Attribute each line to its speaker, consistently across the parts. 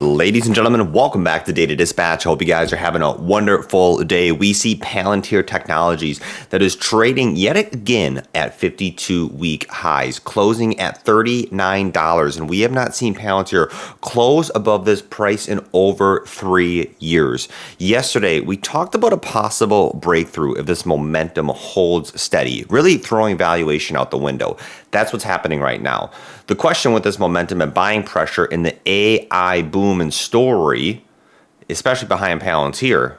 Speaker 1: Ladies and gentlemen, welcome back to Data Dispatch. I hope you guys are having a wonderful day. We see Palantir Technologies that is trading yet again at 52-week highs, closing at $39. And we have not seen Palantir close above this price in over 3 years. Yesterday, we talked about a possible breakthrough if this momentum holds steady, really throwing valuation out the window. That's what's happening right now. The question with this momentum and buying pressure in the AI boom and story, especially behind Palantir,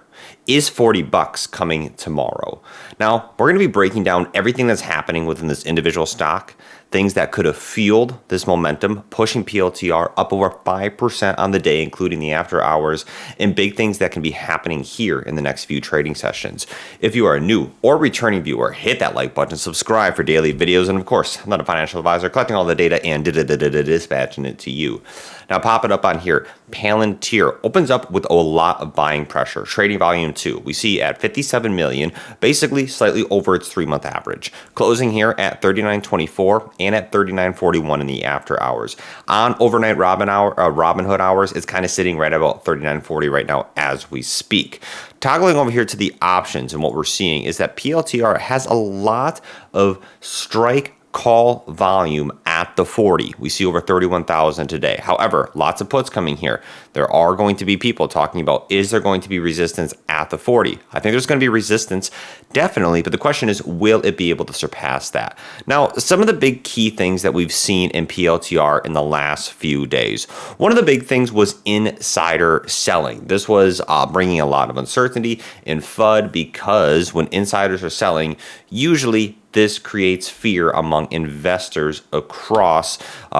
Speaker 1: is 40 bucks coming tomorrow. Now, we're going to be breaking down everything that's happening within this individual stock, things that could have fueled this momentum, pushing PLTR up over 5% on the day, including the after hours, and big things that can be happening here in the next few trading sessions. If you are a new or returning viewer, hit that like button, subscribe for daily videos, and of course, I'm not a financial advisor, collecting all the data and dispatching it to you. Now, pop it up on here. Palantir opens up with a lot of buying pressure. Trading volume 2, we see at 57 million, basically slightly over its 3-month average. Closing here at 39.24 and at 39.41 in the after hours. On overnight Robinhood hours, it's kind of sitting right about 39.40 right now as we speak. Toggling over here to the options, and what we're seeing is that PLTR has a lot of strike call volume at the 40. We see over 31,000 today. However, lots of puts coming here. There are going to be people talking about, is there going to be resistance at the 40? I think there's going to be resistance, definitely, but the question is, will it be able to surpass that? Now, some of the big key things that we've seen in PLTR in the last few days. One of the big things was insider selling. This was bringing a lot of uncertainty in FUD because when insiders are selling, usually this creates fear among investors across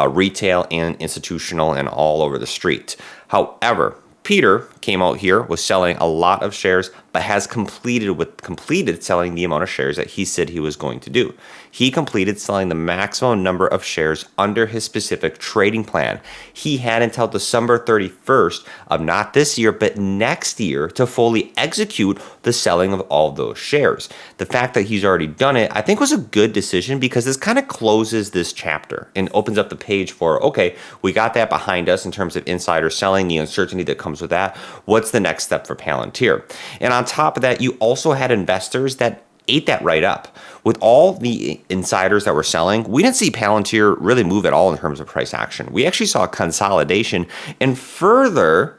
Speaker 1: retail and institutional and all over the street. However, Peter came out here, was selling a lot of shares, but has completed selling the amount of shares that he said he was going to do. He completed selling the maximum number of shares under his specific trading plan. He had until December 31st of not this year, but next year to fully execute the selling of all those shares. The fact that he's already done it, I think was a good decision because this kind of closes this chapter and opens up the page for, okay, we got that behind us in terms of insider selling, the uncertainty that comes with that. What's the next step for Palantir? And on top of that, you also had investors that ate that right up. With all the insiders that were selling, we didn't see Palantir really move at all in terms of price action. We actually saw consolidation and further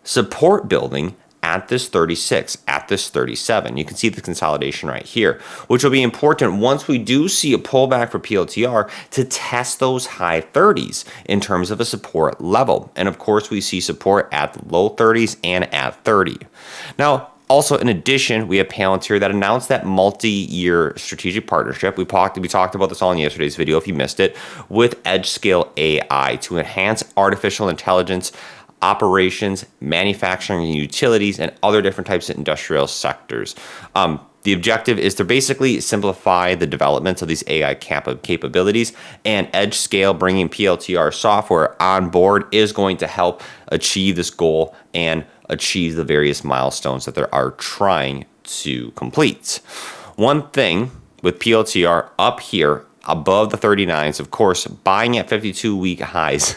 Speaker 1: support building at this 36, at this 37. You can see the consolidation right here, which will be important once we do see a pullback for PLTR to test those high 30s in terms of a support level. And of course, we see support at the low 30s and at 30. Now, also, in addition, we have Palantir that announced that multi-year strategic partnership. We talked about this all in yesterday's video, if you missed it, with EdgeScale AI to enhance artificial intelligence operations, manufacturing, and utilities, and other different types of industrial sectors. The objective is to basically simplify the development of these AI capabilities, and EdgeScale bringing PLTR software on board is going to help achieve this goal and achieve the various milestones that they are trying to complete. One thing with PLTR up here above the 39s, of course, buying at 52-week highs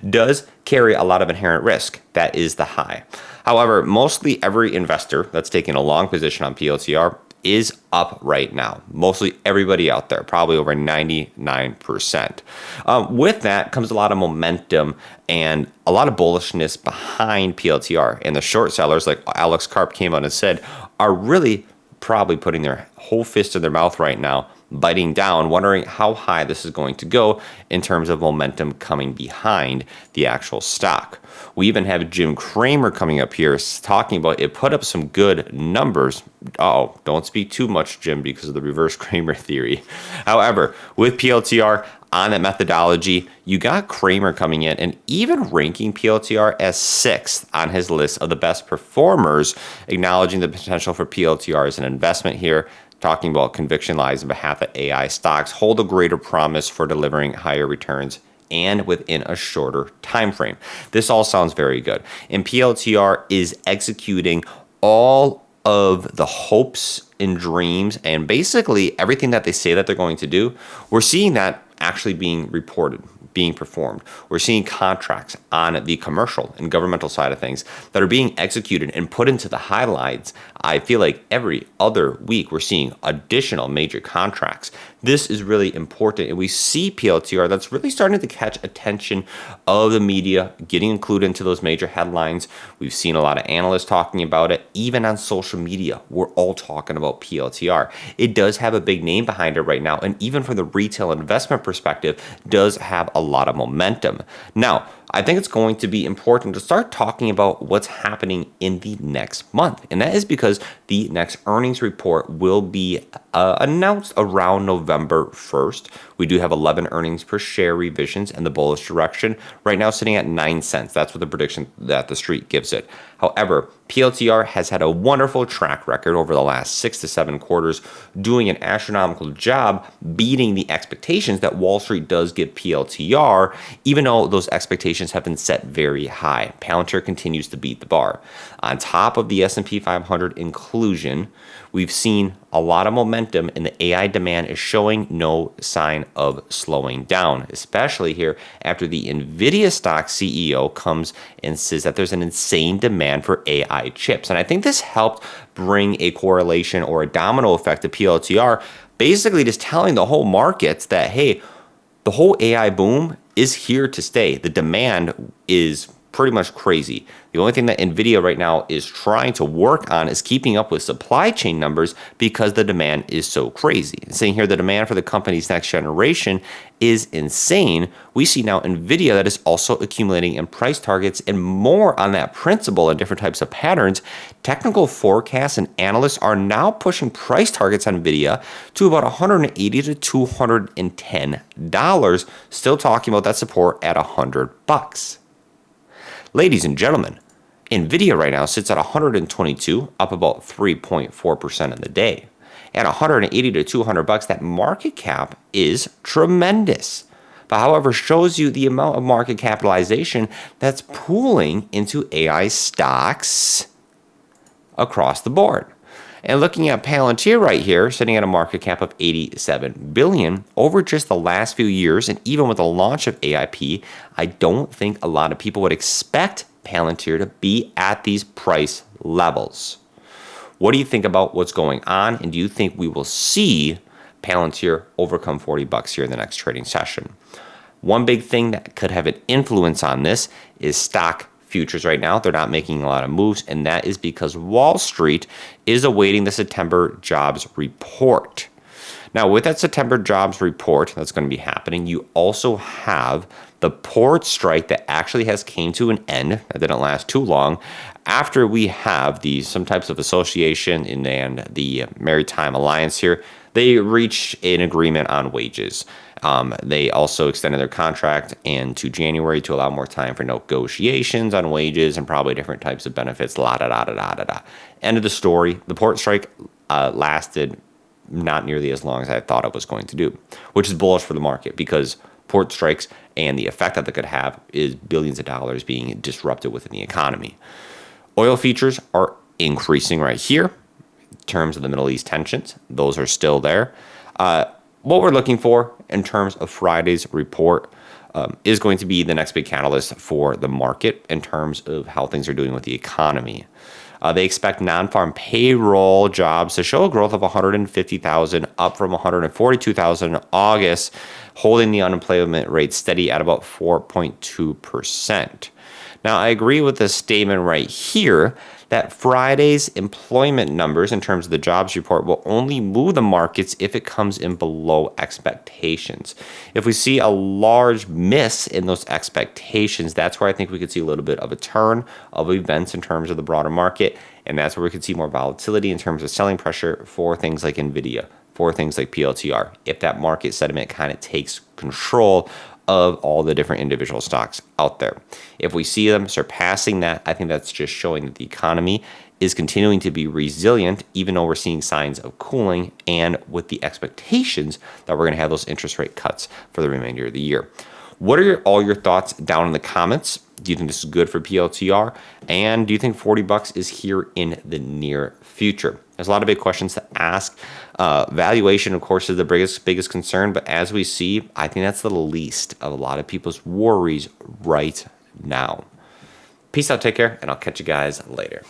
Speaker 1: does carry a lot of inherent risk. That is the high. However, mostly every investor that's taking a long position on PLTR is up right now. Mostly everybody out there, probably over 99%. With that comes a lot of momentum and a lot of bullishness behind PLTR. And the short sellers, like Alex Karp came out and said, are really probably putting their whole fist in their mouth right now, biting down, wondering how high this is going to go in terms of momentum coming behind the actual stock. We even have Jim Cramer coming up here talking about it put up some good numbers. Uh-oh, don't speak too much, Jim, because of the reverse Cramer theory. However, with PLTR on that methodology, you got Cramer coming in and even ranking PLTR as 6th on his list of the best performers, acknowledging the potential for PLTR as an investment here, talking about conviction lies on behalf of AI stocks hold a greater promise for delivering higher returns and within a shorter time frame. This all sounds very good. And PLTR is executing all of the hopes and dreams and basically everything that they say that they're going to do. We're seeing that actually being reported. being performed. We're seeing contracts on the commercial and governmental side of things that are being executed and put into the highlights. I feel like every other week we're seeing additional major contracts. This is really important, and we see PLTR that's really starting to catch attention of the media, getting included into those major headlines. We've seen a lot of analysts talking about it. Even on social media, we're all talking about PLTR. It does have a big name behind it right now, and even from the retail investment perspective, does have a lot of momentum. Now, I think it's going to be important to start talking about what's happening in the next month. And that is because the next earnings report will be announced around November 1st. We do have 11 earnings per share revisions in the bullish direction. Right now sitting at 9 cents. That's what the prediction that the street gives it. However, PLTR has had a wonderful track record over the last 6 to 7 quarters, doing an astronomical job beating the expectations that Wall Street does give PLTR, even though those expectations have been set very high. Palantir continues to beat the bar. On top of the S&P 500 inclusion, we've seen a lot of momentum, and the AI demand is showing no sign of slowing down, especially here after the NVIDIA stock CEO comes and says that there's an insane demand for AI chips. And I think this helped bring a correlation or a domino effect to PLTR, basically just telling the whole markets that, hey, the whole AI boom is here to stay. The demand is pretty much crazy. The only thing that NVIDIA right now is trying to work on is keeping up with supply chain numbers because the demand is so crazy. Saying here the demand for the company's next generation is insane. We see now NVIDIA that is also accumulating in price targets, and more on that principle and different types of patterns. Technical forecasts and analysts are now pushing price targets on NVIDIA to about $180 to $210, still talking about that support at $100. Ladies and gentlemen, NVIDIA right now sits at 122, up about 3.4% in the day. At 180 to $200, that market cap is tremendous. But however, shows you the amount of market capitalization that's pooling into AI stocks across the board. And looking at Palantir right here, sitting at a market cap of $87 billion over just the last few years, and even with the launch of AIP, I don't think a lot of people would expect Palantir to be at these price levels. What do you think about what's going on, and do you think we will see Palantir overcome $40 here in the next trading session? One big thing that could have an influence on this is stock futures right now. They're not making a lot of moves, and that is because Wall Street is awaiting the September jobs report. Now, with that September jobs report that's going to be happening, you also have the port strike that actually has came to an end. That didn't last too long. After we have some types of association and the Maritime Alliance here, they reached an agreement on wages. They also extended their contract into January to allow more time for negotiations on wages and probably different types of benefits. End of the story. The port strike lasted not nearly as long as I thought it was going to do, which is bullish for the market because port strikes and the effect that they could have is billions of dollars being disrupted within the economy. Oil futures are increasing right here in terms of the Middle East tensions. Those are still there. What we're looking for in terms of Friday's report is going to be the next big catalyst for the market in terms of how things are doing with the economy. They expect non-farm payroll jobs to show a growth of 150,000, up from 142,000 in August, holding the unemployment rate steady at about 4.2%. Now, I agree with this statement right here that Friday's employment numbers in terms of the jobs report will only move the markets if it comes in below expectations. If we see a large miss in those expectations, that's where I think we could see a little bit of a turn of events in terms of the broader market, and that's where we could see more volatility in terms of selling pressure for things like NVIDIA, for things like PLTR, if that market sentiment kind of takes control of all the different individual stocks out there. If we see them surpassing that, I think that's just showing that the economy is continuing to be resilient, even though we're seeing signs of cooling and with the expectations that we're going to have those interest rate cuts for the remainder of the year. What are all your thoughts down in the comments? Do you think this is good for PLTR? And do you think 40 bucks is here in the near future? There's a lot of big questions to ask. Valuation, of course, is the biggest concern, but as we see, I think that's the least of a lot of people's worries right now. Peace out, take care, and I'll catch you guys later.